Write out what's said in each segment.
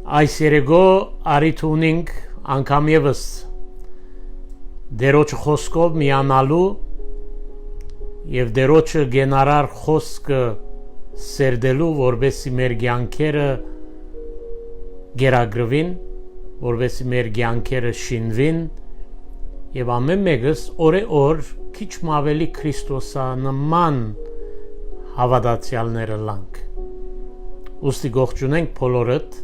Այս երեգո արիթ ունենք անգամ եւս դերոջ խոսքով միանալու եւ դերոջը գենարար խոսքը սերդելու, որբեսի մեր կյանքերը գերագրվին, որբեսի մեր կյանքերը շինվին եւ ամեն մեկս օր քիչ ավելի Քրիստոսանման հավատացյալները լանք։ Ուստի գողջունենք բոլորդ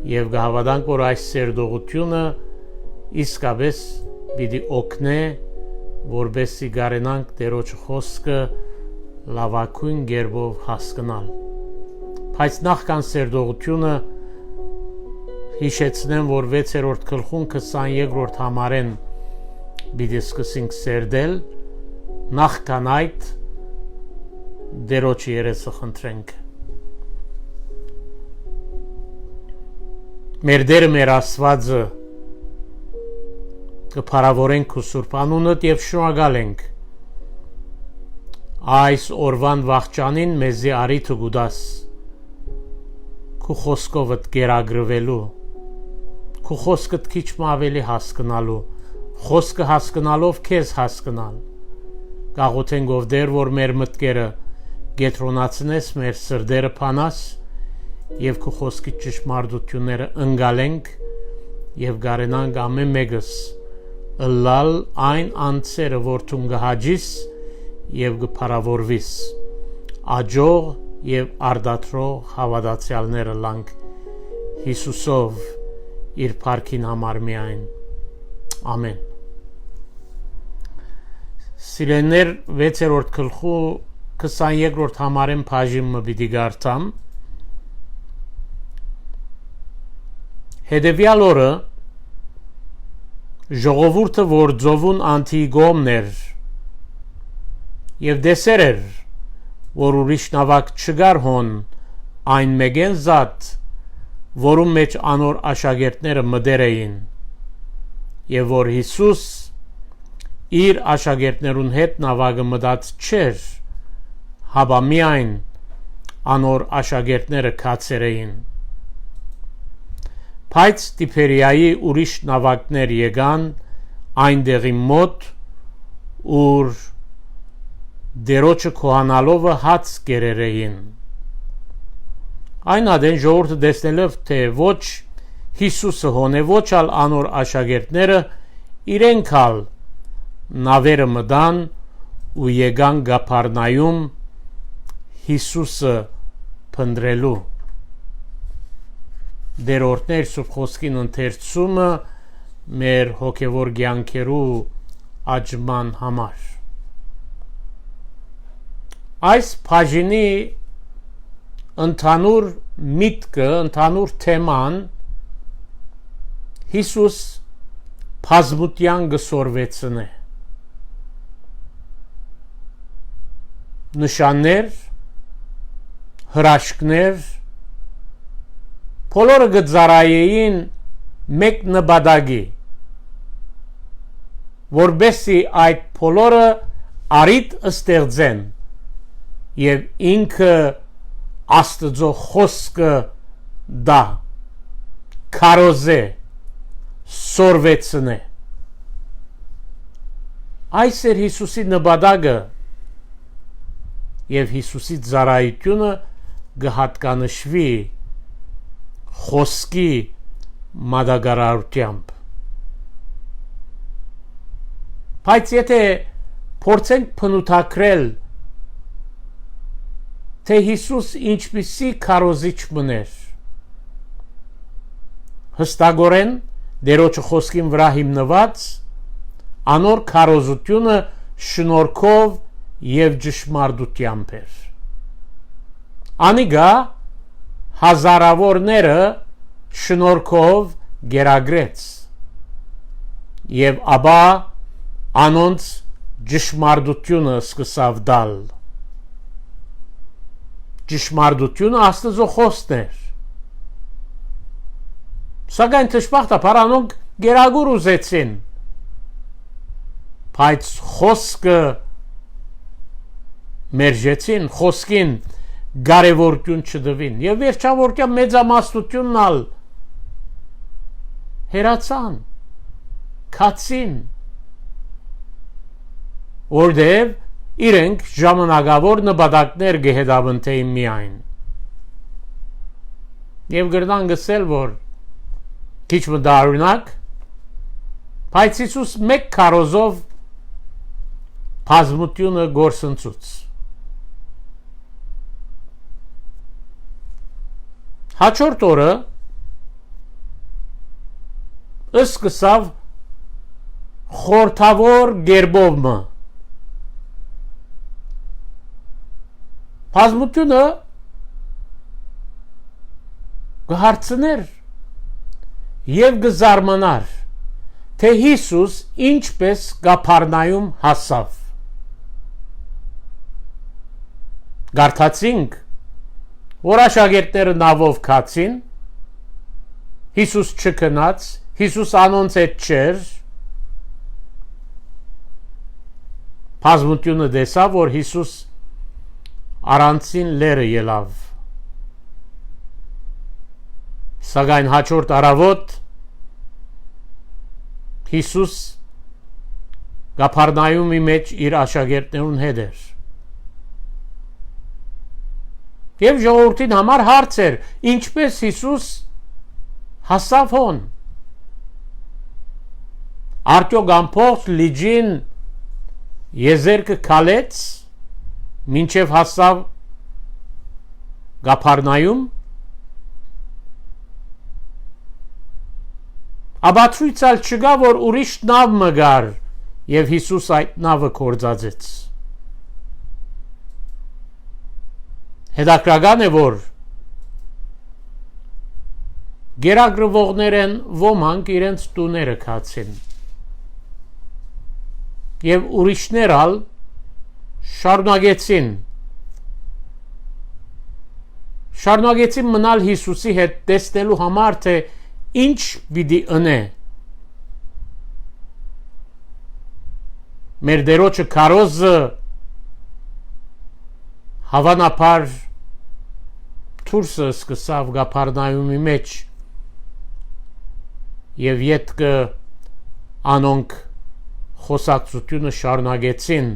եւ գահավատանք, որ այս սերդողությունը իսկապես պիտի օգնե, որբեսի գարենանք Տերոջ խոսքը լավակույն գերբով հասկանալ։ Բայց նախքան սերդողությունը հիշեցնեմ, որ 6-րդ գլխուն 22-րդ համարեն պիտի սկսենք սերդել, նախքան այդ Տերոջի երեսը խնդրենք։ Մեր Դերը մեր Աստվածը կփարավորենք քո սուրբ անունդ եւ շնորհակալենք այս օրվան վաղճանին մեզի արիթը գուդաս քո խոսքովդ գերագրվելու, քո խոսքդ քիչ ավելի հասկանալու, խոսքը հասկանալով քեզ հասկանալ, գաղութենք ով դեր, որ մեր մտքերը գետրոնացնես, մեր սրդերը փանաս եւ քո խոսքի ճշմարտությունները ընկալենք եւ գարենանք ամեն մեկս լալ այն անձերը, որ դու գահաջիս եւ գփարավորվիս, աջող եւ արդատրող հավատացյալները լանք Հիսուսով իր փառքին համար միայն։ Ամեն։ Սիրեներ 6-րդ գլխու 22-րդ համարեն բաժինը պիտի գարտամ։ Հետևյալ օրը ժողովուրդը, որ ծովուն Անտիգոմներ եւ դեսեր էր, որ ուրիշ նավակ չգար հոն, այն մեկեն զատ, որում մեջ անոր աշակերտները մտեր էին, եւ որ Հիսուս իր աշակերտներուն հետ նավակը մտած չէր, հաբա միայն անոր աշակերտները քացեր էին։ Բայց Տիբերիայի ուրիշ նավակներ եկան այնտեղի մոտ, ուր դերոջը քոհանալովը հաց կերեր էին։ Այն ադեն ժողովուրդը տեսնելով, թե ոչ Հիսուսը հոն է, ոչ ալ անոր աշակերտները իրենք ալ նավերը մտան ու եկան Գափառնայում Հիսուսը փնտրելու։ Դերորդներ սուրբ խոսքին ընթերցումը մեր հոգևոր կյանքերու աճման համար։ Այս բաժինի ընդհանուր միտքը, ընդհանուր թեման Հիսուս բազմության գսորվեցն է։ Նշաններ, հրաշքներ, բոլորը գծարայեին մեկ նպատակի, որբեսի այդ բոլորը արիթ ստեղծեն եւ ինքը Աստծո խոսքը դա քարոզե սորվեցնե։ Այս էր Հիսուսի նպատակը եւ Հիսուսի ծառայությունը գհատկանշվի խոսքի մատակարարությամբ։ Բայց եթե փորձենք փնութակրել, թե Հիսուս ինչպիսի քարոզիչ մներ, հստակորեն Տերոջ խոսքին վրա հիմնված անոր քարոզությունը շնորհքով եւ ճշմարտությամբ էր։ Անիգա հազարավորները շնորհքով գերագրեց եւ ապա անոնց ճշմարտությունը սկսավ դալ։ Ճշմարտությունը Աստծո խոսքն էր։ Սակայն ճշմարտաբար անոնք գերագուր ուզեցին, բայց խոսքը մերժեցին, խոսքին կարևորություն չդվին եւ վերջավորության մեծամասնությունն ալ հերացան, քացին, որտև իրենք ժամանակավոր նպատակներ գեհետաբնթեին միայն։ Եվ գրնան գսել, որ քիչ մտարունակ, բայց Հիսուս մեկ քարոզով բազմությունը գործընծուց։ Հաջորդ օրը սկսավ խորթավոր գերբովը։ Բազմությունը գհարցներ եւ գզարմանար, թե Հիսուս ինչպես Կափառնայում հասավ։ Գարթացինք, որ աշակերտները նավով քացին, Հիսուս չքնաց, Հիսուս անոնց հետ չէր, բազմությունը տեսավ, որ Հիսուս առանցին լերը ելավ։ Սակայն հաջորդ առավոտ Հիսուս Կափառնայումի մեջ իր աշակերտներուն հետ էր։ Եվ ժողովրդին համար հարց էր, ինչպես Հիսուս հասավ հոն։ Արդյոք ամբողջ լիճին եզերքը քալեց, մինչև հասավ Կափառնայում։ Աբացույցալ չկա, որ ուրիշ նավ մգար, եւ Հիսուս այդ նավը կործածեց։ Հետաքրական է, որ գերագրվողներեն ոմանք իրենց տուները քացին եւ ուրիշներ ալ շարունակեցին մնալ Հիսուսի հետ տեսնելու համար, թե ինչ պիտի ընե։ Մեր դերոջը քարոզը հավանաբար թուրսը սկսավ Կափառնայումի մեջ եւ յետքը անոնք խոսակցությունը շարունակեցին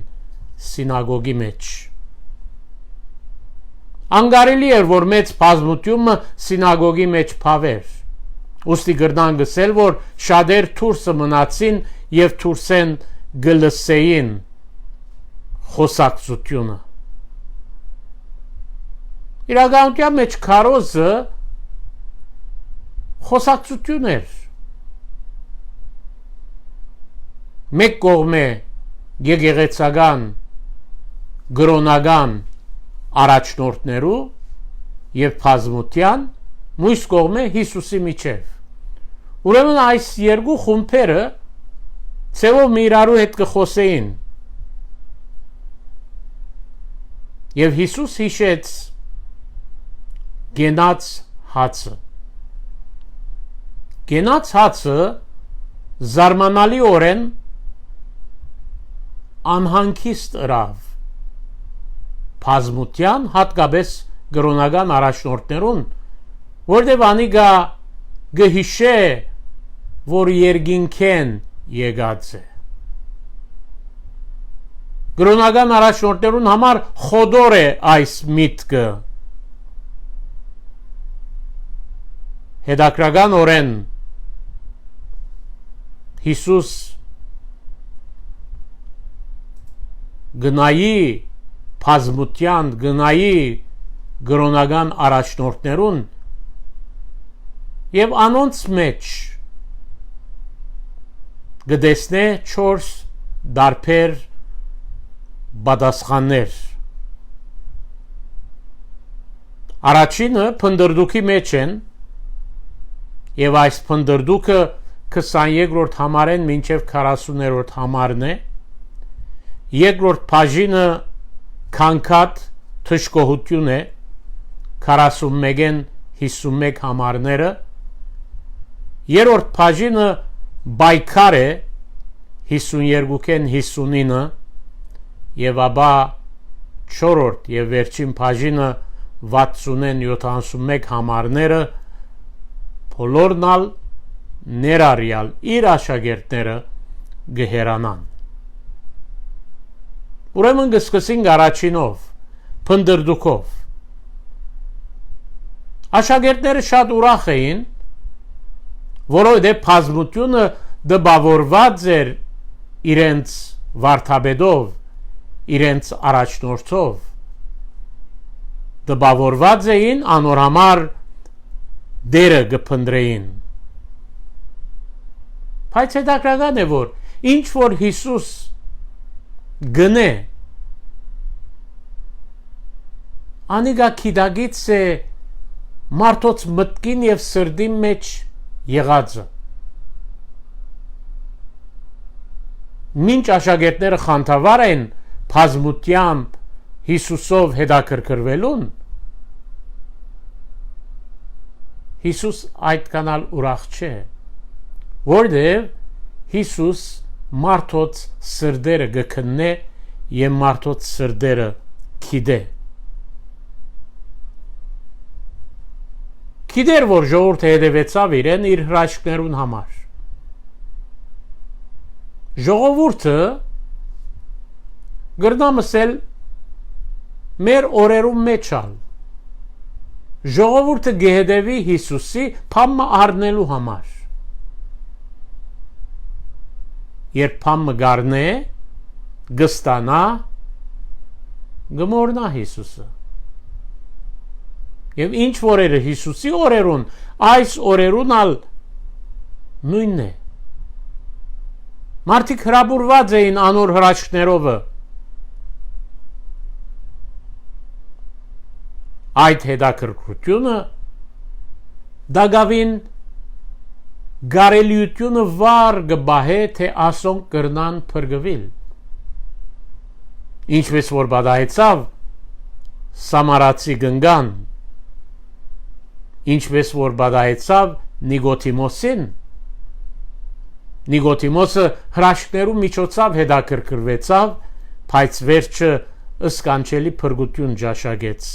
սինագոգի մեջ։ Անգարելի էր, որ մեծ բազմությունը սինագոգի մեջ փավեր։ Ուստի գրնան գսել, որ շատեր թուրսը մնացին եւ թուրսեն գլսեին խոսակցությունը։ Իրականության մեջ քարոզը խոսակցություն էր։ Մեկ կողմը եկեղեցական գրոնական առաջնորդներու եւ բազմության, մյուս կողմը Հիսուսի միջև։ Ուրեմն այս երկու խումբերը ցեվով իրարու հետ կխոսեին։ Եվ Հիսուս հիշեց գենաց հացը։ Գենաց հացը զարմանալի օրեն անհանգիստ ըրավ բազմության, հատկապես գրոնական առաջնորդներուն, որտեղ անիգա գհիշե, որ երկինքեն եկած է։ Գրոնական առաջնորդներուն համար խոդոր է այս միտքը։ Հետաքրական օրեն Հիսուս գնայի բազմության, գնայի գրոնական առաջնորդներուն եւ անոնց մեջ գտեսնե 4 դարբեր պատասխաններ։ Առաջինը փնդրդուքի մեջ են եւ այս փնդրդուքը 22-րդ համարեն մինչև 40-րդ համարն է։ Երկրորդ բաժինը քանքատ թշկողություն է 41-ն 51 համարները։ Երրորդ բաժինը բայկար է 52-ն 59-ը եւ ապա չորրորդ եւ վերջին բաժինը 60-ն 71 համարները բոլորնալ ներառյալ իր աշակերտները գհերանան։ Ուրեմն կսկսենք առաջինով, փնդրդուքով։ Աշակերտները շատ ուրախ էին, որովհետև բազմությունը դպավորված էր իրենց վարդապետով, իրենց առաջնորդով, դպավորված էին անոր համար դերը կփնտրեին։ Բայց հետաքրքրական է, որ ինչ որ Հիսուս գնե, անիգա քիդագից է մարդոց մտքին եւ սրդի մեջ եղածը։ Մինչ աշակերտները խանդավառ են բազմությամբ Հիսուսով հետաքրքրվելուն, Հիսուս այդքանալ ուրախ չէ, որտեղ Հիսուս մարդոց սրդերը գքննե եւ մարդոց սրդերը քիդե։ Քիդեր, որ ժողովուրդը հետևեցավ իրեն իր հրաշքներուն համար։ Ժողովուրդը գրնամսել մեր օրերում մեջ ալ։ Ժողովուրդը գեհդեվի Հիսուսի փամը առնելու համար։ Երբ փամը գարնե, գստանա, գմորնա Հիսուսը։ Եվ ինչ որերը Հիսուսի օրերուն, այս օրերուն ալ նույնն է։ Մարդիկ հրաբուրված էին անոր հրաշքներովը։ Այդ հետաքրքրությունը դագավին գարելիությունը վար գբահե, թե ասոնք կրնան փրկվել։ Ինչպես որ բադայեցավ Սամարացի գնգան, ինչպես որ բադայեցավ Նիկոդիմոսին։ Նիկոդիմոսը հրաշքներու միջոցով հետաքրքրվեցավ, բայց վերջը ըսկանչելի փրկություն ճաշակեց։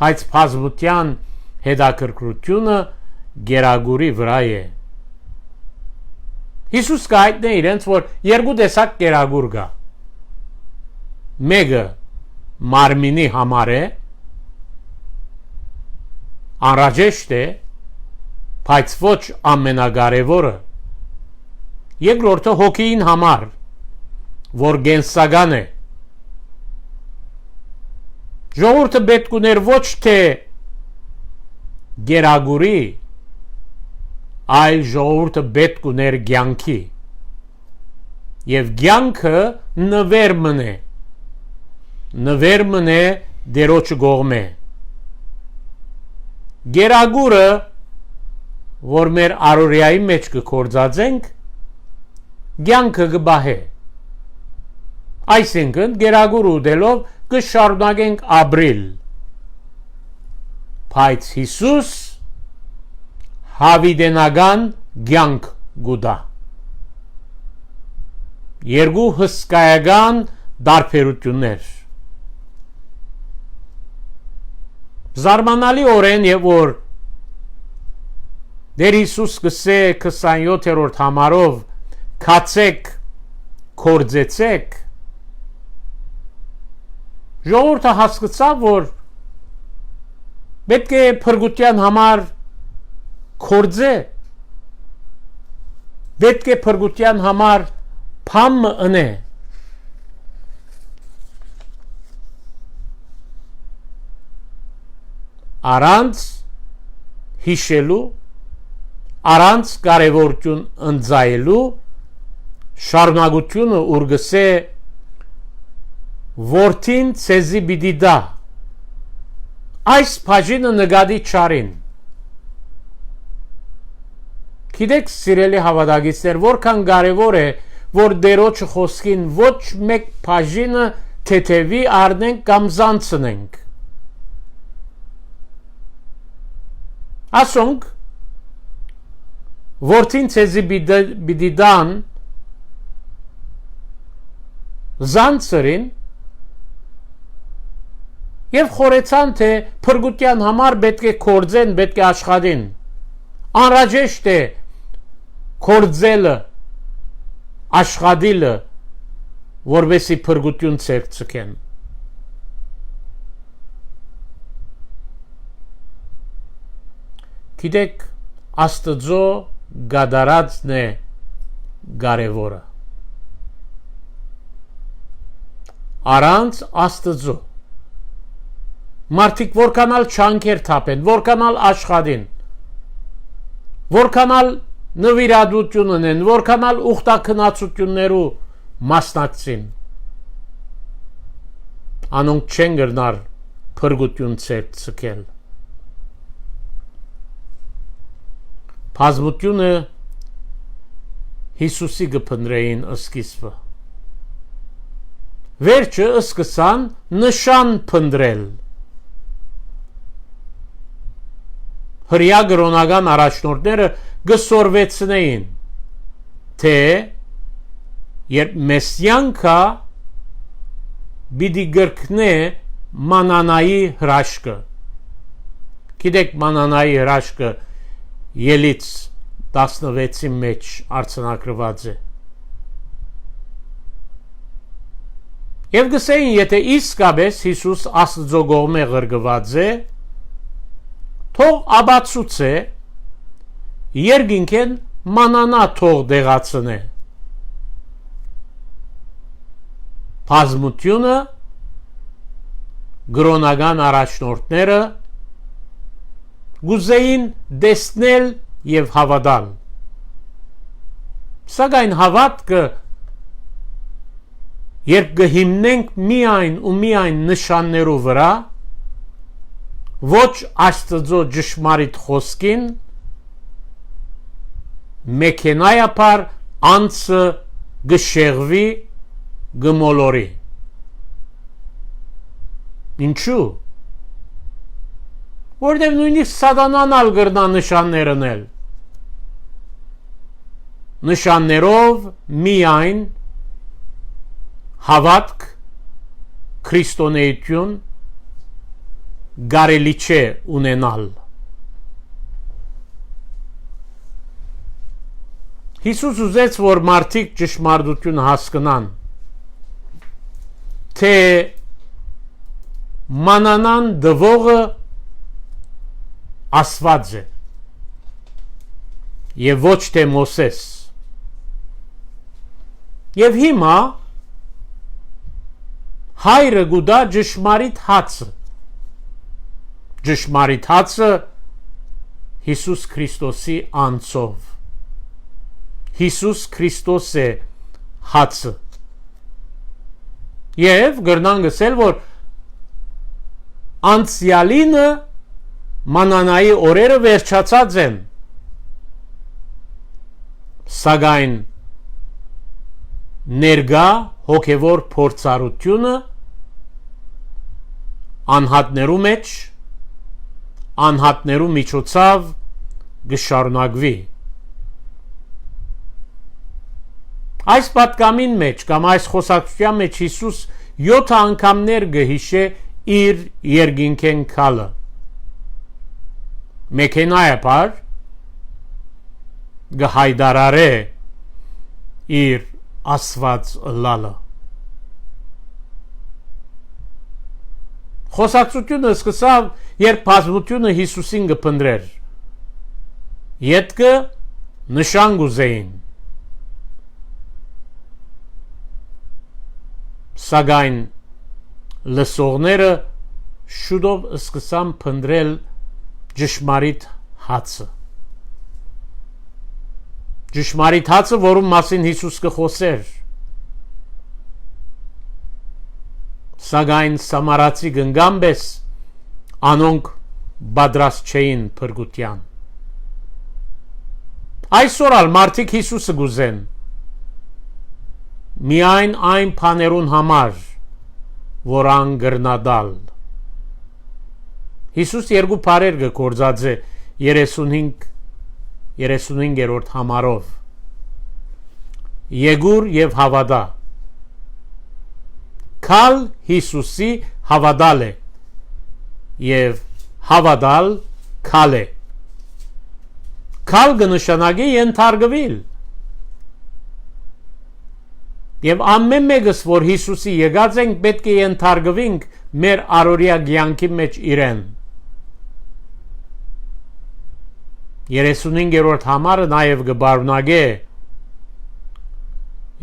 Բայց բազմության հետաքրքրությունը գերագուրի վրա է։ Հիսուս կհայտնե իրենց, որ երկու տեսակ գերագուր կա։ Մեկը մարմինի համար է, անհրաժեշտ է, բայց ոչ ամենակարևորը։ Երկրորդը հոգին համար, որ կենսական է։ Ժողովուրդը պետք ուներ ոչ թե գերագուրի, այլ ժողովուրդը պետք ուներ կյանքի։ Եվ կյանքը նվերմն է։ Նվերմն է դերոջ կողմէ։ Գերագուրը, որ մեր առօրյայի մեջ կկործածենք, կյանքը կբահե։ Այսինքն գերագուր ուտելով կշարունակենք ապրել։ Բայց Հիսուս հավիտենական կյանք գուտա։ Երկու հսկայական տարբերություններ։ Զարմանալի օրեն եւ որ Դեր Հիսուս գսե 27-րդ համարով քացեք, կործեցեք, ժողովուրդը հասկացավ, որ պետք է փրկության համար կործե, պետք է փրկության համար փամը ընե։ Առանց հիշելու, առանց կարևորություն ընձայելու, շարունակությունը ուրգսե Որդին ցեզի պիտի դա։ Այս բաժինը նկատի չարին։ Գիտեք, սիրելի հավատագիցներ, որքան կարևոր է, որ Տերոջ խոսքին ոչ մեկ բաժինը թեթևի առնենք կամ զանցնենք։ Ասոնք, Որդին ցեզի պիտի դան զանցրին եւ խորեցան, թե փրկության համար պետք է կործեն, պետք է աշխատին։ անհրաժեշտ է կործելը, աշխատիլը, որովհետեւ փրկություն ցերծկեն։ Գիտեք, Աստծո գադարածն է կարևորը։ Առանց Աստծո մարդիկ որքանալ չանքեր թափեն, որքանալ աշխատին, որքանալ նվիրատվություն ունեն, որքանալ ուխտակնացություններու մասնակցին, անոնք չեն գտնար փրկություն ցերծկել։ Բազմությունը Հիսուսի գփնրեին սկիզբը։ Վերջը սկսան նշան փնտրել։ Հրյա գրոնական առաջնորդները գսորվեցնեին, թե երբ Մեսիանքը պիտի գրկնե մանանայի հրաշքը։ Գիտեք, մանանայի հրաշքը Ելից 16-ի մեջ արձանագրված է։ Եվ գսեին, եթե իսկապես Հիսուս Աստծո կողմէ ղրկված է, թող աբացուցե, երկինքեն մանանա թող դեղացնե։ Բազմությունը գրոնական առաջնորդները գուզեին դեսնել եւ հավատալ։ Սակայն հավատքը երբ կհիմնենք միայն ու միայն նշաններու վրա, ոչ Աստծո ճշմարիտ խոսքին, մեքենայապար անցը գշեղվի, գմոլորի։ Ինչու՞։ Որտև նույնիսկ սատանան ալ գրնա նշաններ ունել։ Նշաններով միայն հավատք, քրիստոնեություն կարելի չէ ունենալ։ Հիսուս ուզեց, որ մարդիկ ճշմարտություն հասկանան, թե մանանան դվողը Աստված է եւ ոչ թե Մոսես։ Եվ հիմա հայրը գուտա ճշմարիտ հացը։ Ճշմարիտ հացը Հիսուս Քրիստոսի անձով։ Հիսուս Քրիստոս է հացը։ Եվ գրնան գսել, որ անցյալինը մանանայի օրերը վերջացած են, սակայն ներգա հոգևոր փորձառությունը անհատներու մեջ, անհատներու միջոցով գշարունակվի։ Այս պատկամին մեջ կամ այս խոսակցության մեջ Հիսուս 7 անգամներ գհիշե իր երկինքեն քալը։ Մեքենայապար գհայդարարե իր ասված լալը։ Խոսակցությունը սկսավ, երբ բազմությունը Հիսուսին գփնտրեր։ Ետքը նշան գուզեին։ Սակայն լսողները շուտով սկսան փնտրել ճշմարիտ հացը։ Ճշմարիտ հացը, որում մասին Հիսուս կխոսեր։ Սակայն սամարացի գնգամբես անոնք բադրաստ չէին փրկության։ Այսօր ալ մարդիկ Հիսուսը գուզեն միայն այն բաներուն համար, որ ան գրնադալ։ Հիսուս երկու բառեր գործած է 35-րդ համարով։ Եգուր եւ հավատա։ Քալ Հիսուսի հավատալ է եւ հավատալ քալ է։ Կալ կնշանակի ենթարկվել։ Եվ ամեն մեկս, որ Հիսուսի եկած ենք, պետք է ենթարկվենք մեր առօրյա կյանքի մեջ իրեն։ 35-րդ համարը նաև կբարունագե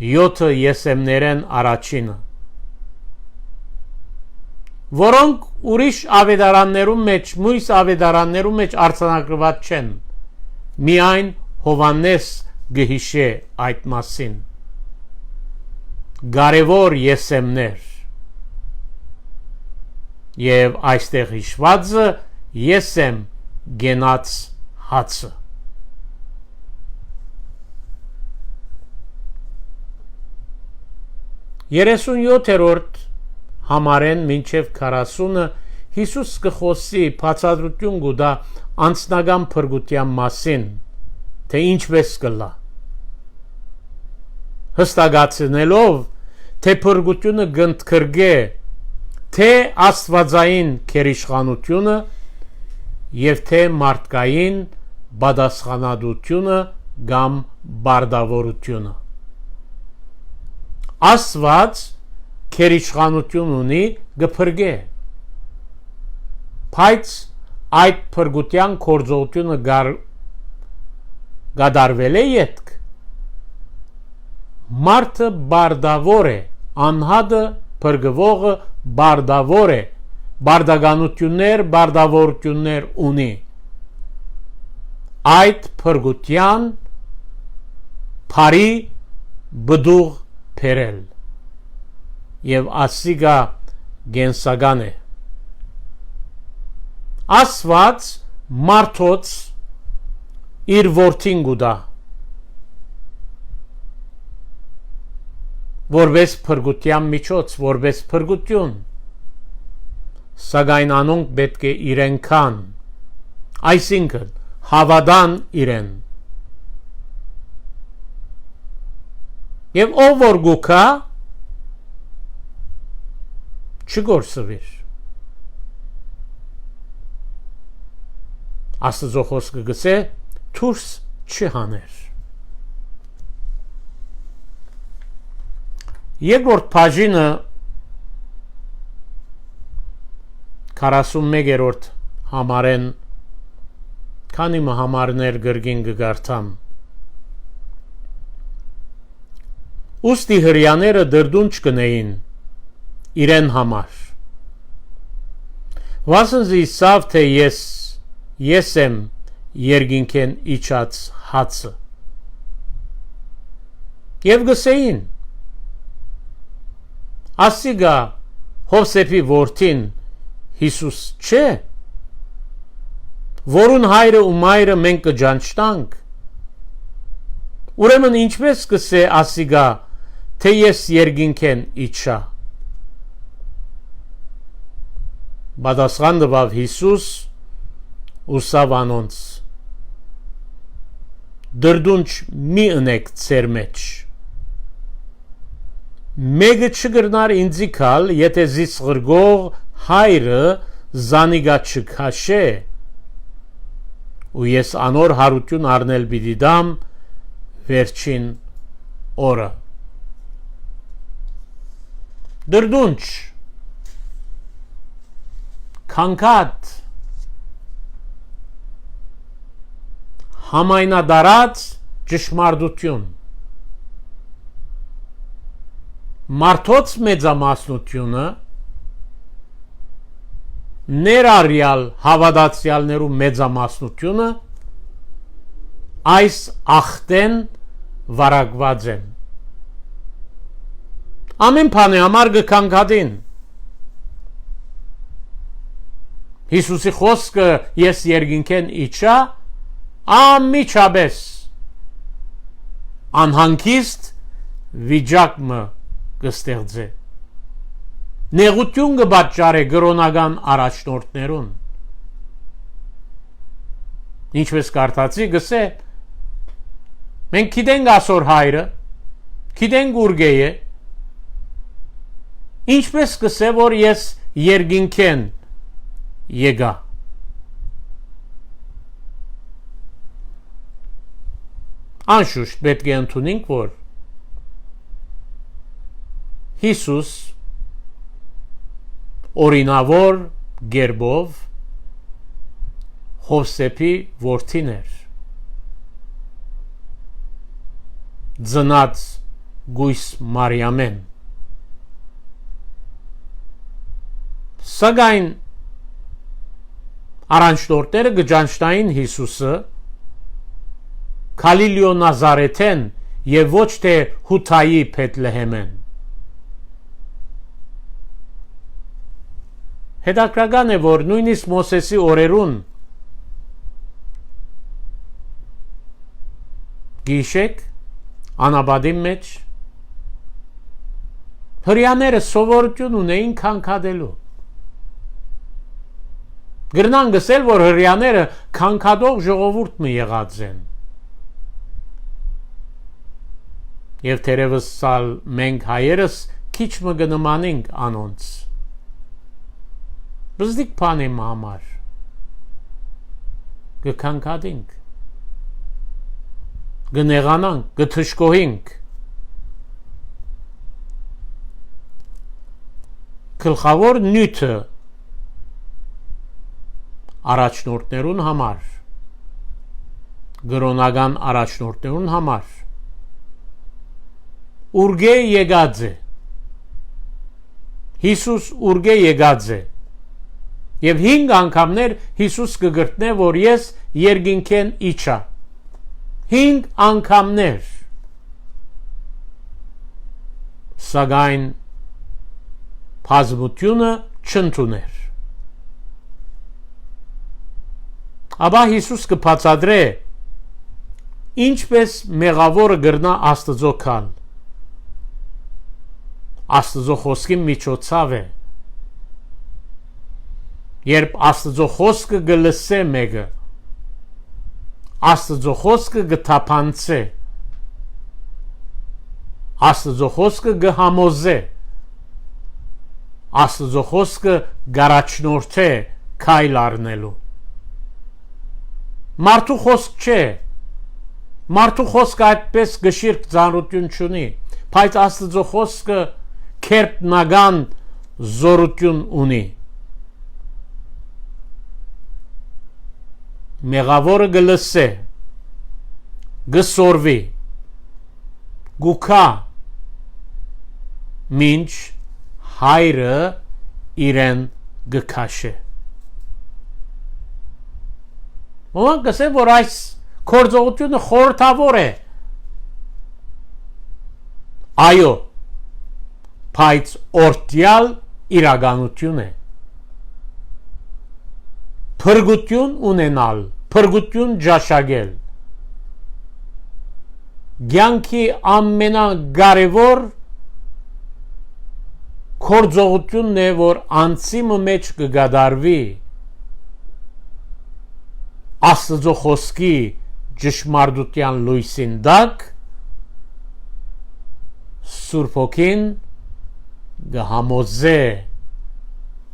7 եսեմներեն առաջինը, որոնք ուրիշ ավետարաններում մեջ, մույս ավետարաններում մեջ արձանագրված չեն, միայն Հովանես գհիշե այդ մասին։ Կարևոր եսեմներ, եւ այստեղ հիշվածը եսեմ գենաց հացը։ Երեսունյոթերորդ համարեն մինչև 40-ը Հիսուս կխոսի բացատրություն կուտա անձնական փրկության մասին, թե ինչպես կլա, հստակացնելով, թե փրկությունը կընդգրկե թե աստվածային քերիշխանությունը եւ թե մարդկային պատասխանատվությունը կամ բարդավորությունը։ Աստված քերիշխանություն ունի գփրկե, բայց այդ փրկության կորձողությունը գադարվել է ետք։ Մարդը բարդավոր է, անհատը փրկվողը բարդավոր է, բարդականություններ, բարդավորություններ ունի։ Այդ փրկության բարի բդուղ փերել եւ ասիգա գենսական է։ Աստված մարդոց իր որդին գուտա, որպես փրկության միջոց, որպես փրկություն, սակայն անոնք պետք է իրեն կան, այսինքն հավատան իրեն։ Եվ ով որ գուքա, չգործվիր։ Աստծո խոսքը գսե դուրս չհաներ։ Երկրորդ բաժինը 41-րդ համարեն, քանի համարներ գրգին կգարթամ։ Ուստի հրյաները դրդունչ կնեին իրեն համար։ Վասնզի սավ թե ես եմ երկինքեն իջած հացը։ Եվ գսեին, ասիգա Հովսեփի որդին Հիսուս չէ, որուն հայրը ու մայրը մենք կջանչտանք։ Ուրեմն ինչպես կսե ասիգա, թե ես երկինքեն իջա։ Պատասխան տվավ Հիսուս ուսավ անոնց. դրդունչ մի ընեք ձեր մեջ։ Մեկը չգրնար ինձի կալ, եթե զիս ղրգող հայրը զանիգա չքաշե, ու ես անոր հարություն առնել պիտի դամ վերջին օրը։ Դրդունչ, քանքատ, համայնադարած ճշմարտություն, մարդոց մեծամասնությունը ներառյալ հավատացյալներու մեծամասնությունը այս ախտեն վարակված են։ Ամեն բանի համար կքանքատին։ Հիսուսի խոսքը ես երկինքեն իջա ամիջապես անհանգիստ վիճակը կստեղծե։ Նեղություն կպատճառե գրոնական առաջնորդներուն։ Ինչպես կարդացի գսե, մենք գիտենք ասոր հայրը, գիտենք ուրգե է, ինչպես կսե, որ ես երկինքեն եկա։ Անշուշտ պետք է ընդունենք, որ Հիսուս օրինավոր գերբով Հովսեփի որդին էր, ծնած Գույս Մարիամեն, սակայն առաջնորդները գճանչնային Հիսուսը Գալիլեո Նազարեթեն եւ ոչ թե Հութայի Փեթլեհեմեն։ Հետաքրքրական է, որ նույնիսկ Մոսեսի օրերուն գիշեք անաբադի մեջ հրյաները սովորություն ունեին քանքադելու։ Գրնան գսել, որ հրյաները քանքադող ժողովուրդ մը եղած են։ Եվ թերևս սալ մենք հայերս քիչ մը գնմանենք անոնց։ Բզդիկ բան եմ համար գքանքադենք, գնեղանանք, գթշկոհինք, գլխավոր նյութը առաջնորդներուն համար, գրոնական առաջնորդներուն համար ուրգե եկած է, Հիսուս ուրգե եկած է, եւ 5 անգամներ Հիսուս կգրտնե, որ ես երկինքեն իջա, 5 անգամներ, սակայն բազմությունը չընդուներ։ Աբա Հիսուս կբացատրե ինչպես մեղավորը գրնա Աստծո քալ։ Աստծո խոսքի միջոցով է։ Երբ Աստծո խոսքը գլսե մեկը, Աստծո խոսքը գթափանցե, Աստծո խոսքը գհամոզե, Աստծո խոսքը գարաչնորթե քայլ առնելու։ Մարդու խոսք չէ, մարդու խոսքը այդպես գշիրք ծանրություն չունի, բայց Աստծո խոսքը քերտնական զորություն ունի։ Մեղավորը գլսե, գսորվի, գուքա, մինչ հայրը իրեն գքաշե։ Ոմանք կսեն, որ այս կործողությունը խորհրդավոր է։ Այո, բայց օրդյալ իրականություն է։ Փրկություն ունենալ, փրկություն ճաշակել։ Կյանքի ամենակարևոր կործողությունն է, որ անձի մեջ կգադարվի Աստծո խոսքի ճշմարտության լույսին տակ, Սուրբ Հոգին կհամոզե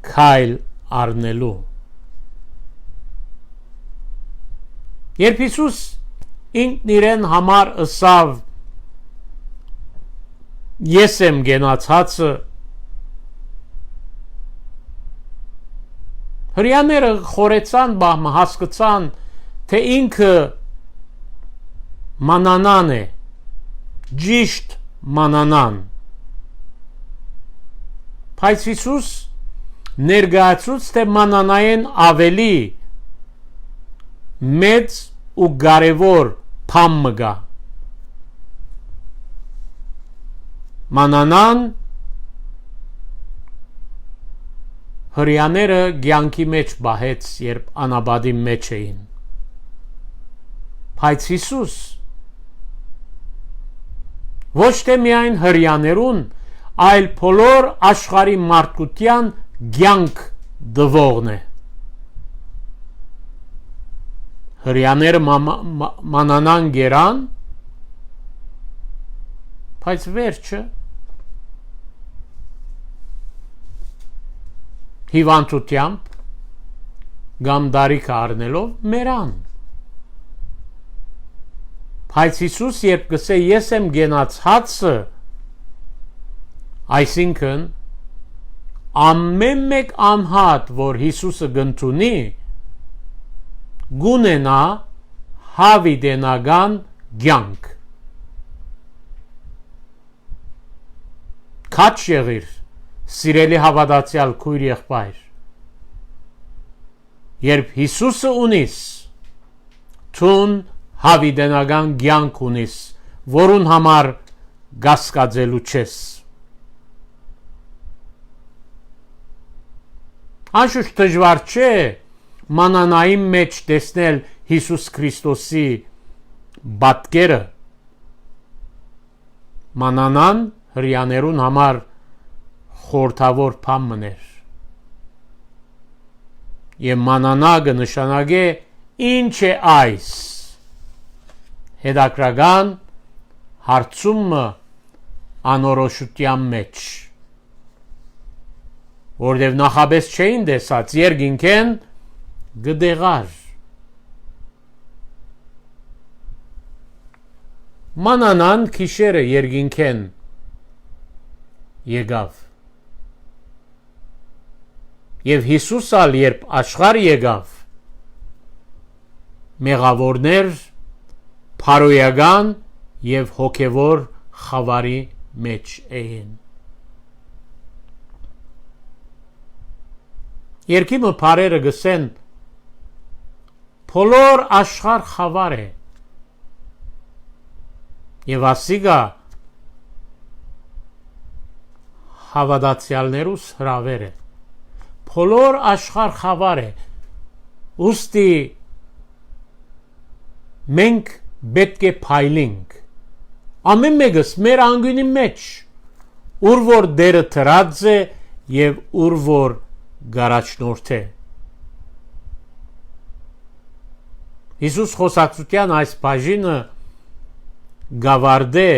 քայլ առնելու։ Երբ Հիսուս ինքն իրեն համար ըսավ ես եմ գենացածը, հրյաները խորեցան, հասկացան, թե ինքը մանանան է, ճիշտ մանանան։ Բայց Հիսուս ներկայացուց, թե մանանային ավելի մեծ ու կարևոր բան մգա։ Մանանան հրյաները կյանքի մեջ բահեց, երբ անաբադի մեջ էին։ Բայց Հիսուս ոչ թե միայն հրյաներուն, այլ բոլոր աշխարհի մարդկության կյանք դվողն է։ Հրյաները մանանան գերան, բայց վերջը հիվանդությամբ կամ դարիք առնելով մերան։ Բայց Հիսուս երբ գսե ես եմ գենաց հացը, այսինքն ամեն մեկ անհատ, որ Հիսուսը գնդունի, գունենա հավիտենական կյանք։ Քաչ եղիր, սիրելի հավատացյալ քույր եղբայր, երբ Հիսուսը ունիս, թուն հավիտենական կյանք ունիս, որուն համար կասկածելու չես։ Անշուշտ դժվար չէ մանանայի մեջ տեսնել Հիսուս Քրիստոսի պատկերը։ Մանանան հրյաներուն համար խորհրդավոր բան մներ։ Եվ մանանագը նշանակե ինչ է այս։ Հետաքրական հարցումը անորոշության մեջ, որտև նախապես չէին տեսած, երկինքեն գդեղար։ Մանանան քիշերը երկինքեն եկավ։ Եվ Հիսուսալ երբ աշխարհ եկավ, մեղավորներ փարոյական եւ հոգեվոր խավարի մեջ էին։ Երկիմը փարերը գսեն բոլոր աշխարհ խավար է։ Եվ ասիգա հավատացյալներուս հրավեր է։ Բոլոր աշխարհ խավար է։ Ուստի մենք պետք է փայլենք։ Ամեն մեկս մեր անգյունի մեջ, ուր որ դերը թրած է եւ ուր որ գարաչնորդ է։ Հիսուս խոսակցության այս բաժինը գավարդե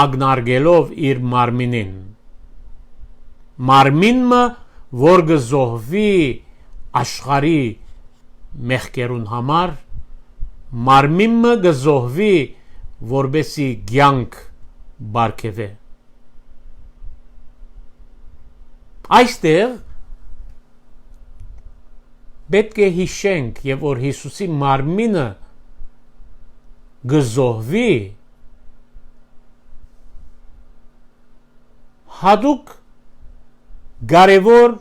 ագնարգելով իր մարմինին։ Մարմինը, որ գզոհվի աշխարի մեղքերուն համար, մարմինը գզոհվի, որբեսի կյանք բարգեւե։ Այստեղ պետք է հիշենք, եւ որ Հիսուսի մարմինը գզոհվի, հատուկ կարևոր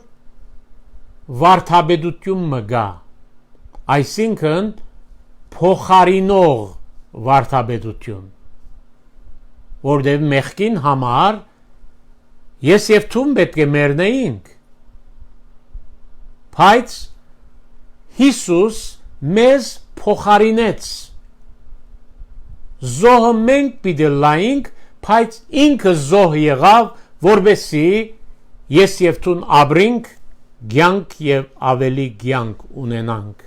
վարդապետություն մը գա, այսինքն փոխարինող վարդապետություն, որտեղ մեղքին համար ես եւ թուն պետք է մեռնեինք, բայց Հիսուս մեզ փոխարինեց, զոհը մենք պիտի լայինք, բայց ինքը զոհ եղավ, որբեսի ես եւ թուն ապրենք, կյանք եւ ավելի կյանք ունենանք։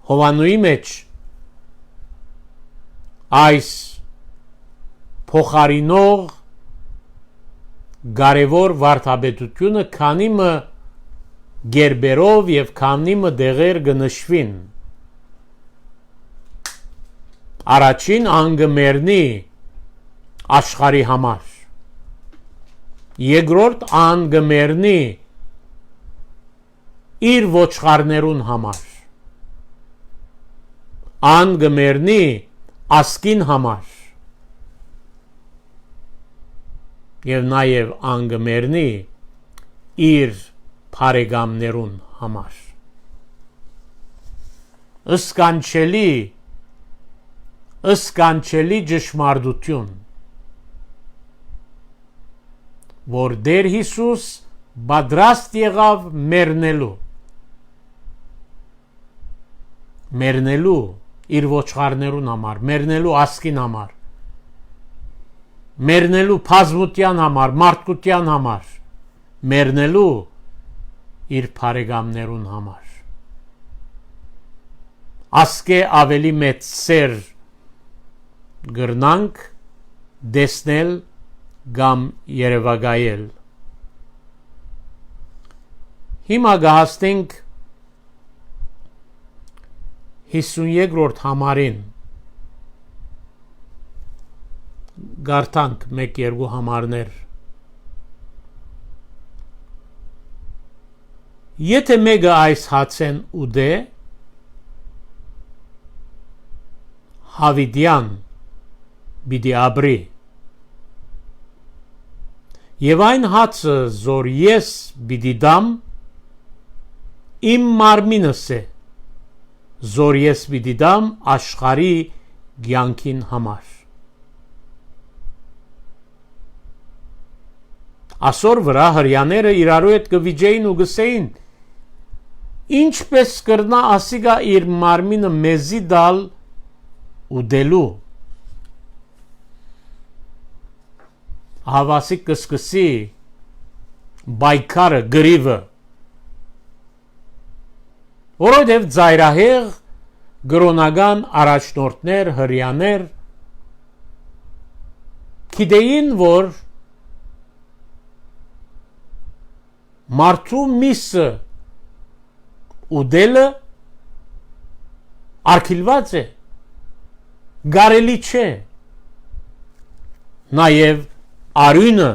Հովանուի մեջ այս փոխարինող կարևոր վարդապետությունը քանի մը գերբերով եւ քանի մը դեղեր գնշվին։ Առաջին անգմերնի աշխարի համար, երկրորդ անգմերնի իր ոչխարներուն համար, անգմերնի ասկին համար եւ նաեւ անգմերնի իր բարեկամներուն համար։ Ըսկանչելի ճշմարտություն, որ Տեր Հիսուս պատրաստ եղավ մեռնելու իր ոչխարներուն համար, մեռնելու ասկին համար, մեռնելու բազմության համար, մարդկության համար, մեռնելու իր բարեկամներուն համար։ Ասկե ավելի մեծ սեր գրնանք դեսնել կամ երևակայել։ Հիմա գահստենք 52-րդ համարին գարտանք 1-2 համարներ Եթե մեկը այս հացեն ուդե հավիդյան բիդի աբրի Եվ այն հացը զոր ես բիդի դամ իմ մարմինս է զոր ես բիդի դամ աշխարի գյանքին համար Ասոր վրա հրյաները իրարու հետ կվիջեին ու գսեին ինչպես կրնա ասիգա իր մարմինը մեզի դալ ուդելու Հավասիկ կսկսի բայկարը գրիվը Որովհետև ծայրահեղ գրոնական առաջնորդներ հրյաներ գիտեին որ մարդու միսը ուդելը արգելված է գարելի չէ նաև արյունը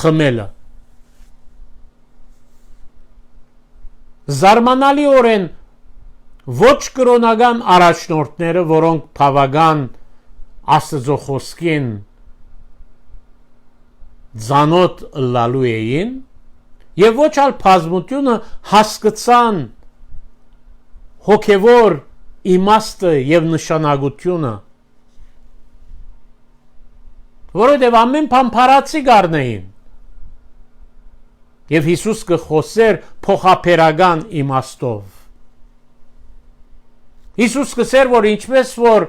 խմելը Զարմանալիորեն ոչ կրոնական առաջնորդները, որոնք բավական Աստծո խոսքին ծանոթ լալու էին, եւ ոչ ալ բազմությունը հասկացան հոգևոր իմաստը եւ նշանակությունը, որովհետեւ ամեն բան փարացի գարնեին Եվ Հիսուս կխոսեր փոխապերական իմաստով Հիսուս կսեր որ ինչպես որ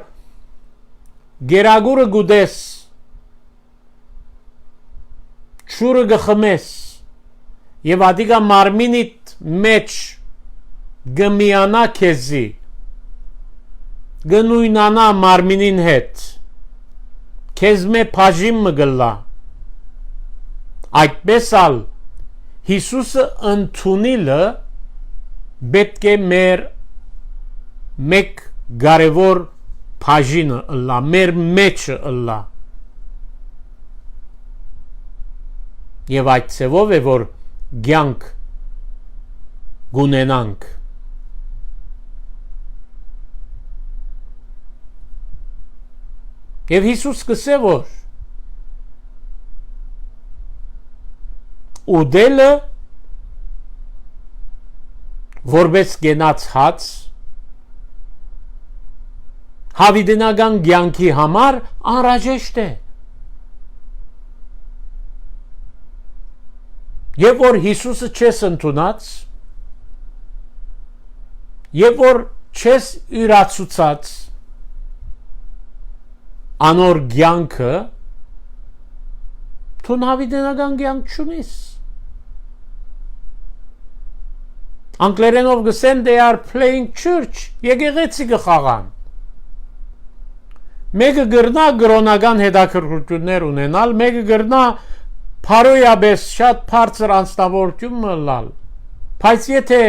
գերագուրը գուդես ճուրը գխմես եւ ադիգա մարմինիտ մեջ գմիանա քեզի գնույնանա մարմինին հետ քեզ մե բաժին մգլա այդպես ալ Հիսուսը ընդունիլը պետք է մեր մեկ կարևոր բաժինը ըլլա, մեր մեջը ըլլա Եվ այդ ծևով է որ գյանք գունենանք Եվ Հիսուս կսե որ Ուդելը որպես գենաց հաց հավիդենական գյանքի համար անհրաժեշտ է Եվ որ Հիսուսը չես ընդունած Եվ որ չես յուրացուցած անոր գյանքը Թուն հավիդենական գյանք չունիս Անգլերենով գսեն they are playing church եկեղեցի գխաղան Մեկը գրնա գրոնական հետաքրքրություններ ունենալ Մեկը գրնա փարոյաբես շատ բարձր անձնավորություն մլալ Բայց եթե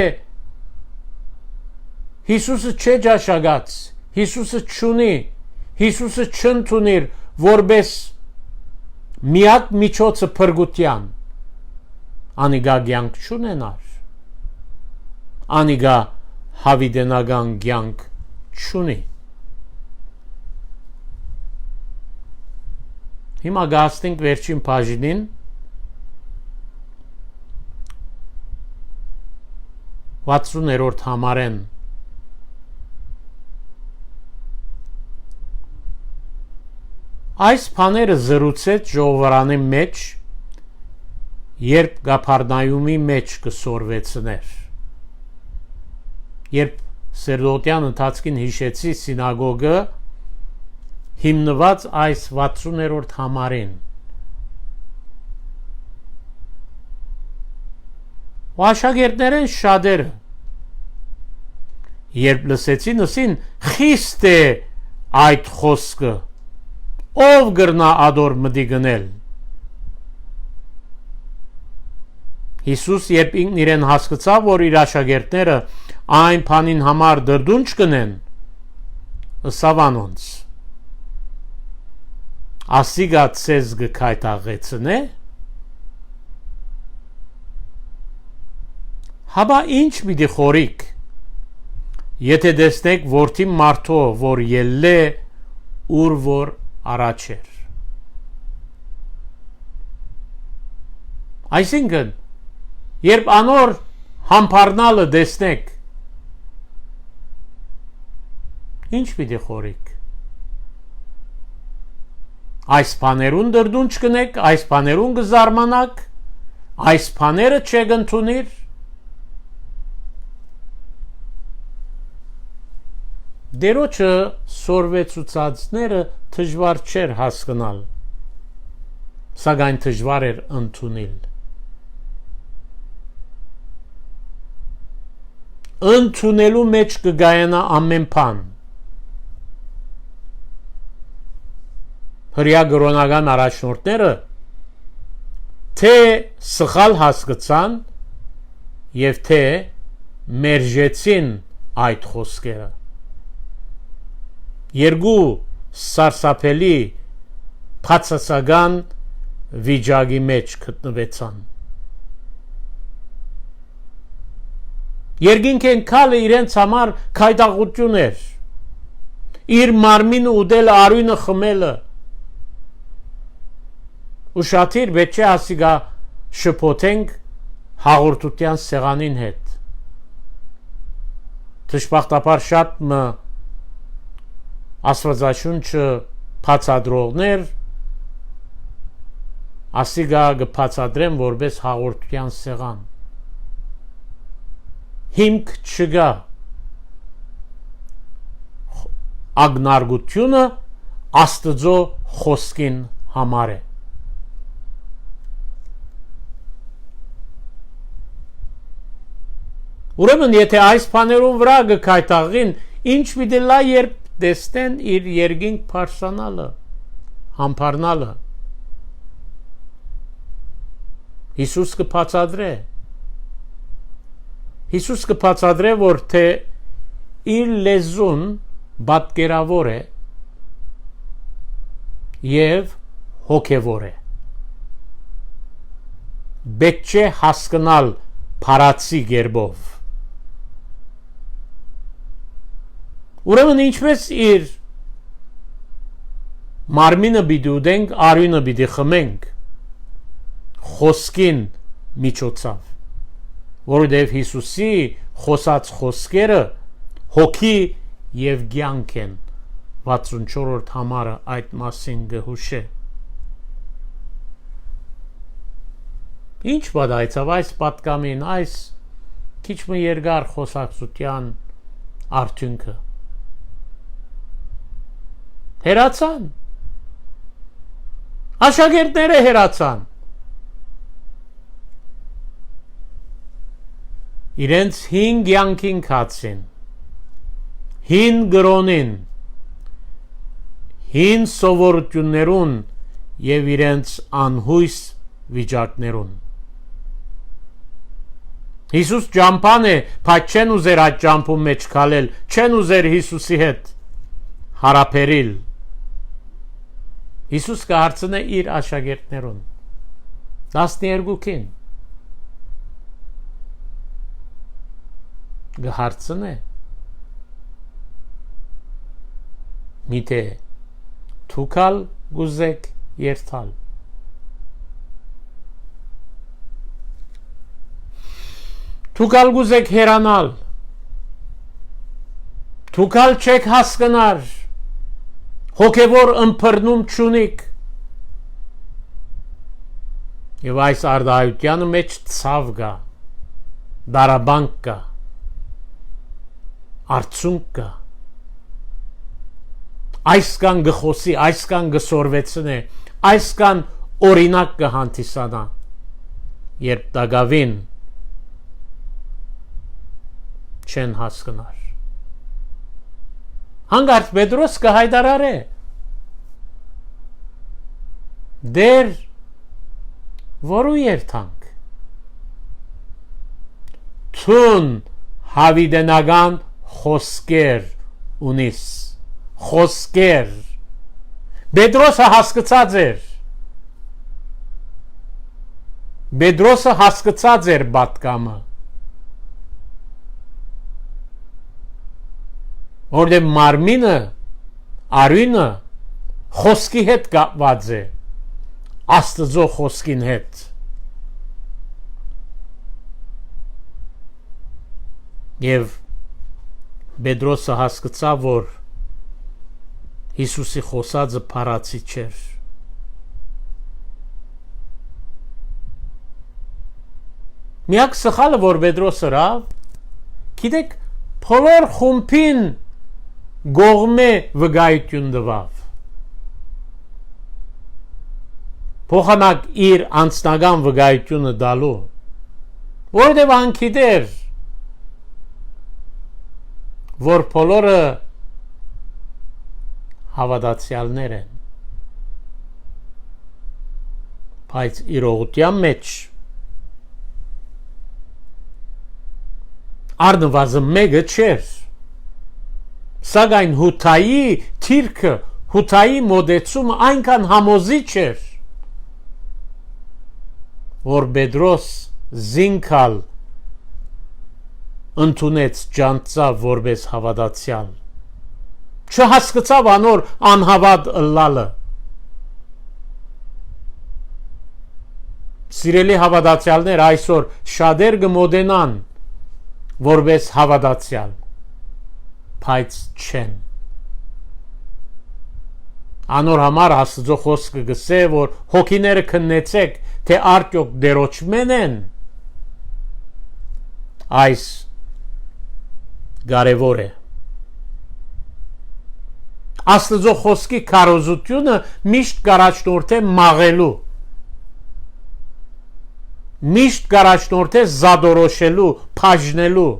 Հիսուսը չէ ջաշագած Հիսուսը չունի Հիսուսը չընդունիր որպես միակ միջոցը փրկության Անիգա գյանք չունենար Անիգա հավիդենական գյանք չունի Հիմա գաստենք վերջին բաժինին Վաթսուներորդ համարեն Այս բաները զրուցեց ժողովրանի մեջ երբ Գափարնայումի մեջ կսորվեցներ Երբ Սերդոտյան ընթացքին հիշեցի սինագոգը հիմնված այս 60-րդ համարին ու աշակերտներեն շատերը երբ լսեցին ասին խիստ է այդ խոսքը ով գրնա ադոր մդի գնել Հիսուս երբ ինքն իրեն հասկացավ, որ իր աշակերտները այն բանին համար դրդունջ կնեն, ըսավ անոնց. ասիգա ցեզ գքայտաղեցնե, հաբա ինչ պիտի խորիկ, եթե տեսնեք որդի մարդո, որ ելլե ուր որ առաջ էր։ Այսինքն, երբ անոր համբարնալը տեսնեք, ինչ պիտի խորիկ։ Այս բաներուն դրդունջ կնեք, այս բաներուն կզարմանաք, այս բաները չեք ընդունիր։ Դերոջը սորվեցուցածները դժվար չէր հասկանալ, սակայն դժվար էր ընդունել։ Ընդունելու մեջ կգայանա ամեն բան։ Հրյա գրոնական առաջնորդները թե սխալ հասկացան եւ թե մերժեցին այդ խոսքերը։ Երկու սարսափելի փածասական վիճակի մեջ գտնվեցան։ Երկինքեն քալը իրենց համար քայտաղություն էր։ Իր մարմինը ուդել արյունը խմելը։ Ուշադիր պետք է ասիգա շփոթենք հաղորդության սեղանին հետ։ Դժբախտաբար շատ Աստվածաշունչը բացադրողներ ասիգա կբացադրեն որպես հաղորդության սեղան։ Հիմք չկա։ Ագնարգությունը Աստծո խոսքին համար է։ Ուրեմն եթե այս բաներուն վրա կքայտաղին, ինչ պիտի լա երբ տեսնեն իր երկինք փարսանալը, համբարնալը։ Հիսուս կբացադրե։ Հիսուս կբացադրե, որ թե իր լեզուն պատկերավոր է եւ հոգեվոր է։ Պետք չէ հասկանալ փարացի գերբով։ Ուրեմն ինչպես իր մարմինը պիտի ուտենք, արյունը պիտի խմենք խոսքին միջոցով, որովհետև Հիսուսի խոսած խոսքերը հոգի եւ կյանք են, 64-րդ համարը այդ մասին գհուշե։ Ինչ պատահեցավ այս պատկամին, այս քիչ մը երկար խոսակցության արդյունքը։ Հերացան։ Աշակերտները հերացան։ Իրենց հին կյանքին քացին, հին գրոնին, հին սովորություններուն եւ իրենց անհույս վիճակներուն։ Հիսուս ճամփան է, բայց չեն ուզեր այդ ճամփում մեջ քալել, չեն ուզեր Հիսուսի հետ հարաբերել։ Հիսուս կհարցնե իր աշակերտներուն 12-ին կհարցնե միթե թուքալ գուզեք երթալ թուքալ գուզեք հերանալ թուքալ չեք հասկնար հոգևոր ըմբռնում չունիք եւ այս արդայությանը մեջ ցավ կա դարաբանք կա արցունք կա այս կան գխոսի այս կան գսորվեցնե այս կան օրինակ կհանդիսանա երբ դագավին չեն հասկնար հանգարց Պետրոս կհայտարարե դեր որու երթանք ընդուն հավիդենական խոսքեր ունիս, խոսքեր։ Պետրոսը հասկացած էր պատկամը, որտեղ մարմինը, արյունը խոսքի հետ կապված է, Աստծո խոսքին հետ։ Եվ Պետրոսը հասկացավ, որ Հիսուսի խոսածը փառացի չէր։ Միակ սխալը, որ Պետրոսը ռավ, գիտեք, բոլոր խումբին գողմե վկայություն տվավ։ Փոխանակ իր անձնական վկայությունը տալու, որովհետև անգիտեր, որ բոլորը հավատացյալներ են, բայց իրողության մեջ առնվազն մեկը չէր, սակայն հութայի թիրքը, հութայի մոդեցումը այնքան համոզիչ էր, որ Պետրոս զինքալ ընդունեց ջանցավ որպես հավատացյալ, չհասկացավ անոր անհավատ ըլլալը։ Սիրելի հավատացյալներ, այսօր շատեր կմոտենան որպես հավատացյալ, բայց չեն։ Անոր համար Աստծո խոսքը գսե, որ հոգիները քննեցեք, թե արդյոք դերոճմեն են։ Այս կարևոր է։ Աստծո խոսքի քարոզությունը միշտ կարաչնորդ է մաղելու, միշտ կարաչնորդ է զադորոշելու, փաժնելու,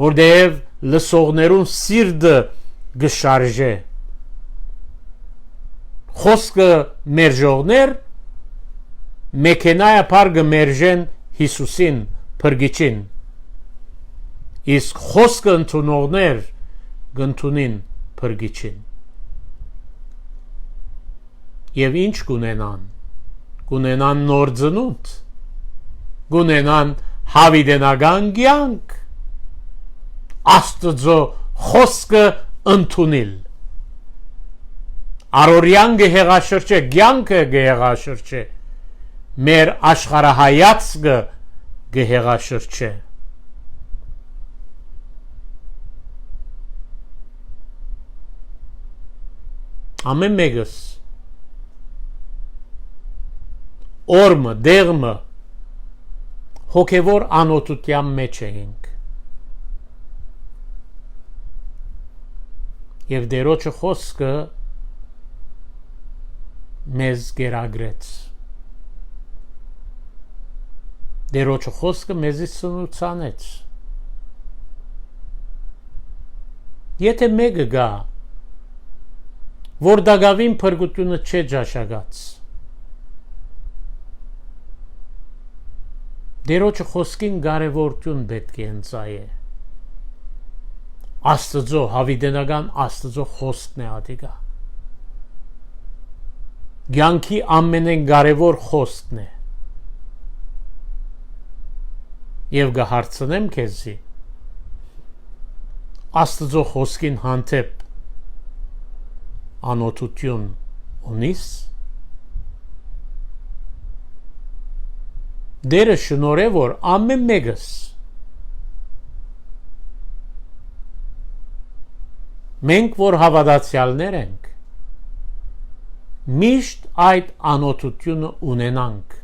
որտեղ լսողներուն սիրտը գշարժե։ Խոսքը մերժողներ մեքենայապար գմերժեն Հիսուսին փրկիչին, իսկ խոսքը ընդունողներ գընդունին փրկիչին։ Եվ ինչ կունենան։ Կունենան նոր ծնունդ, կունենան հավիդենական կյանք, Աստծո խոսքը ընդունել։ Առօրյան գհեղաշրջե, կյանքը գհեղաշրջե, մեր աշխարհայացքը գհեղաշրջե։ Ամեն մեկս օրմը, դեղմը հոգևոր անօթության մեջ էինք։ Եվ Տերոջը խոսքը մեզ գերագրեց։ Տերոջը խոսքը մեզի սնուցանեց։ Եթե մեկը գա, որ դագավին փրկությունը չէ ջաշագած, Տերոջը խոսքին կարևորություն պետք է ընծայե։ Աստծո, հավիդենական Աստծո խոսքն է ադիգա։ Կյանքի ամենեն կարևոր խոսքն է։ Եվ կհարցնեմ քեզի, Աստծո խոսքին հանդեպ անօթություն ունիս։ Դերը շնորհ է, որ ամեն մեկս մենք, որ հավատացյալներ ենք, միշտ այդ անօթությունը ունենանք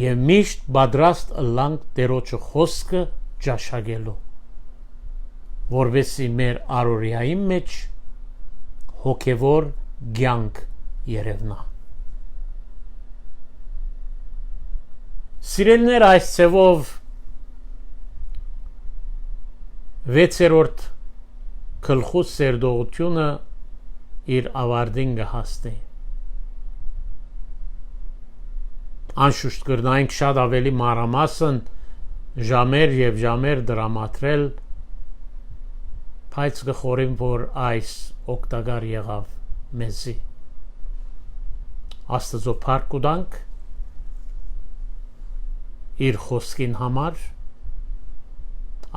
եւ միշտ պատրաստ ըլլանք Տերոջը խոսքը ճաշակելու, որովհետեւ մեր առօրյայի մեջ հոգևոր կյանք երևնա։ Սիրելիներ, այս ցևով 6-րդ գլխու սերդողությունը իր ավարտին կհասնի։ անշուշտ կրնայինք շատ ավելի մանրամասն ժամեր եւ ժամեր դրամատրել, բայց կխորին, որ այս օգտակար եղավ մեզի։ Աստծո փառք կտանք իր խոսքին համար,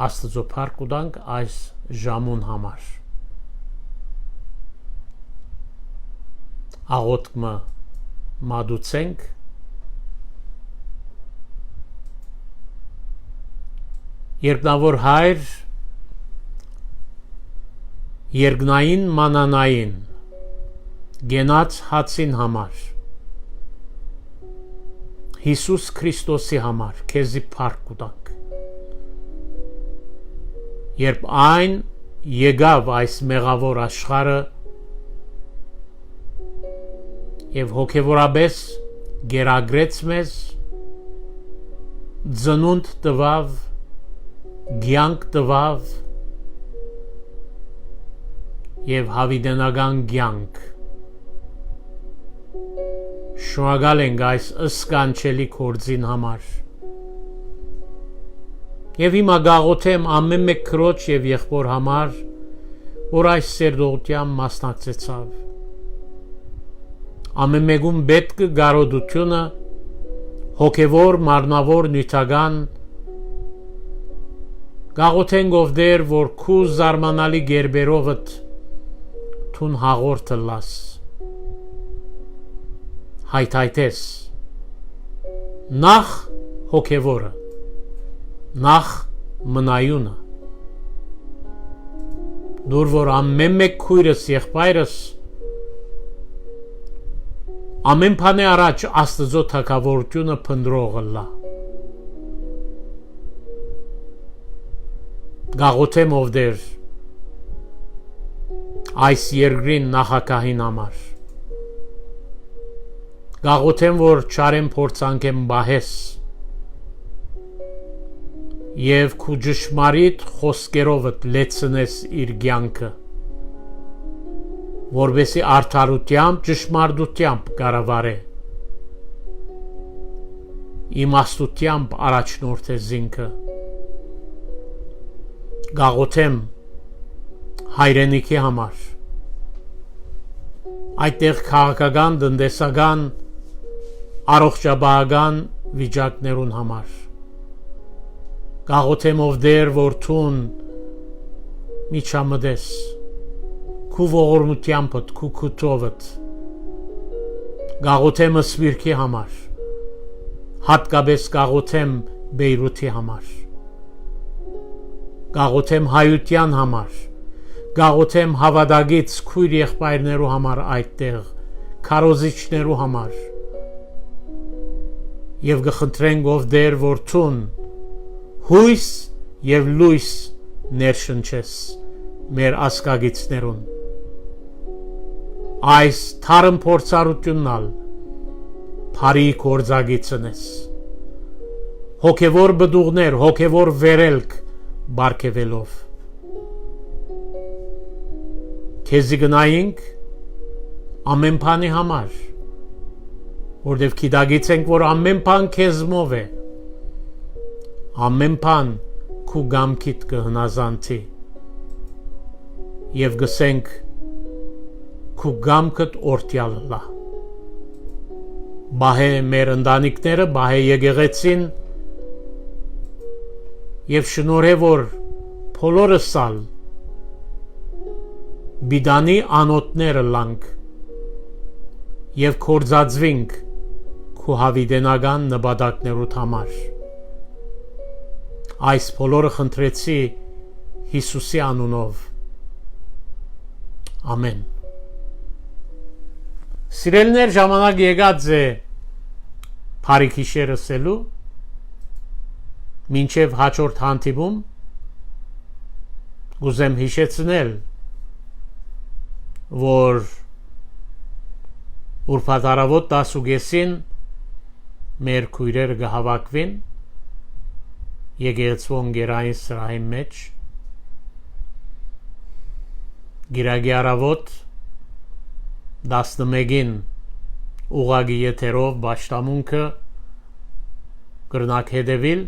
Աստծո փառք կտանք այս ժամուն համար։ Աղոթքը մատուցենք։ Երկնավոր Հայր, երկնային մանանային գենաց հացին համար, Հիսուս Քրիստոսի համար քեզի փառք կտանք։ Երբ այն եկավ այս մեղավոր աշխարհը եւ հոգեվորաբես գերագրեց մեզ, ծնունդ տվավ, կյանք տվավ եւ հավիտենական կյանք։ Շնորհակալ ենք այս ըսկանչելի կորձին համար։ Եվ հիմա գաղութեմ ամեն մեկ քրոջ եւ եղբոր համար, որ այս սերդողության մասնակցեցավ։ Ամեն մեկում պետք է գարոդությունը, հոգևոր, մարմնավոր, նյութական, գաղութենք ով դեր, որ քու զարմանալի գերբերովդ թուն հաղորդը լաս, հայթայթես, նախ հոգևորը, նախ մնայունը, դուր որ ամեն մեկ քույրս եղբայրս ամեն բանի առաջ Աստծո թագավորությունը փնտրողը լա։ Գաղութեմ ով դեր այս երկրին նախագահին համար, գաղութեմ որ չարեմ փորձանքեմ բահես եւ քու ճշմարիտ խոսքերովդ լեցնես իր կյանքը, որբեսի արդարությամբ, ճշմարտությամբ կառավարե, իմաստությամբ առաջնորդե զինքը։ Գաղութեմ հայրենիքի համար, այդտեղ քաղաքական, տնտեսական, առողջապահական վիճակներուն համար։ Գաղութեմ ով դեր որ թուն միջամդես, քու ողորմությանդ, քու քութովդ, գաղութեմ սպիրկի համար, հատկապես գաղութեմ Բեյրութի համար, գաղութեմ հայության համար, գաղութեմ հավատագից քույր եղբայրներու համար այդտեղ, քարոզիչներու համար, եւ գխնդրենք ով դեր որ թուն հույս եւ լույս ներշնչես մեր ասկագիցներուն, այս թարմ փորձառություննալ բարի կորձագիցնես, հոգևոր բդուղներ, հոգևոր վերելք բարգեվելով, քեզի գնայինք ամեն բանի համար, որտեվ գիտագիցենք որ ամեն բան քեզմով է, ամեն բան քու գամքիդ կհնազանդի եւ գսենք քու գամքդ օրտյալ լա, բահե մեր ընտանիքները, բահե եկեղեցին եւ շնորհե որ բոլորս ալ բիդանի անոթները լանք եւ կորձածվինք քու հավիտենական նպատակներուդ համար։ Այս բոլորը խնդրեցի Հիսուսի անունով։ Ամեն։ Սիրելիներ, ժամանակ եկած է բարի գիշեր ասելու, մինչև հաջորդ հանդիպում գուզեմ հիշեցնել, որ ուրբաթ առավոտ 10:30-ին մեր քույրերը կհավաքվին եկեղեցու ընկերային սրահի մեջ, գիրագի առավոտ 11-ին ուղղագի եթերով պաշտամունքը կրնակ հետևիլ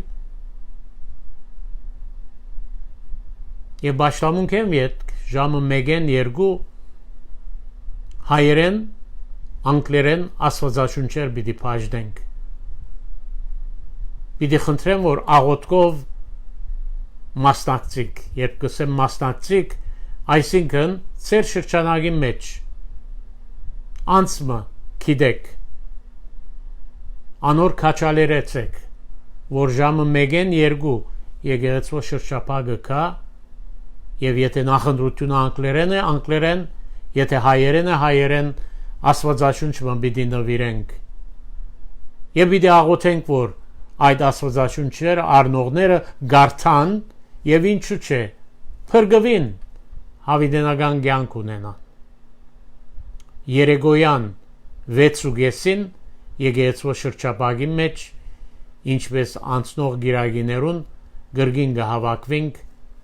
եւ başlamunք եմ ետ ժամը 1-ին 2 հայերեն անգլերեն աստվածաշունչեր պիտի փաշտենք պիտի խնդրեմ որ աղոթքով մասնակցիկ երբ կսեմ մասնակցիկ այսինքն ծեր շրջանագի մեջ անցմը գիտեք անոր քաչալերեցեք որ ժամը 1-ին 2 եկեղեցու շրջապագը կա եւ եթե նախընտրությունը անգլերեն է անգլերեն եթե հայերեն է հայերեն աստվածաշունչը պիտի նվիրենք եւ պիտի աղոթենք որ այդ աստվածաշունչերը առնողները գարթան եւ ինչու՞ չէ փրկվին հավիտենական կյանք ունենան երեգոյան 6:30 եկեղեցու շրջապագի մեջ ինչպես անցնող գիրագիներուն գրգին կհավաքվենք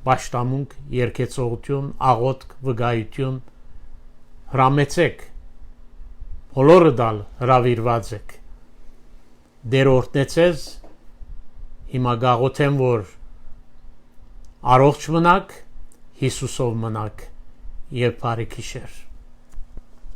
պաշտամունք երկեցողություն աղոթք վկայություն հրամեցեք բոլորը դալ հրավիրված եք դեր օրհնեցես հիմա գաղոթեմ որ առողջ մնաք Հիսուսով մնաք եւ բարի գիշեր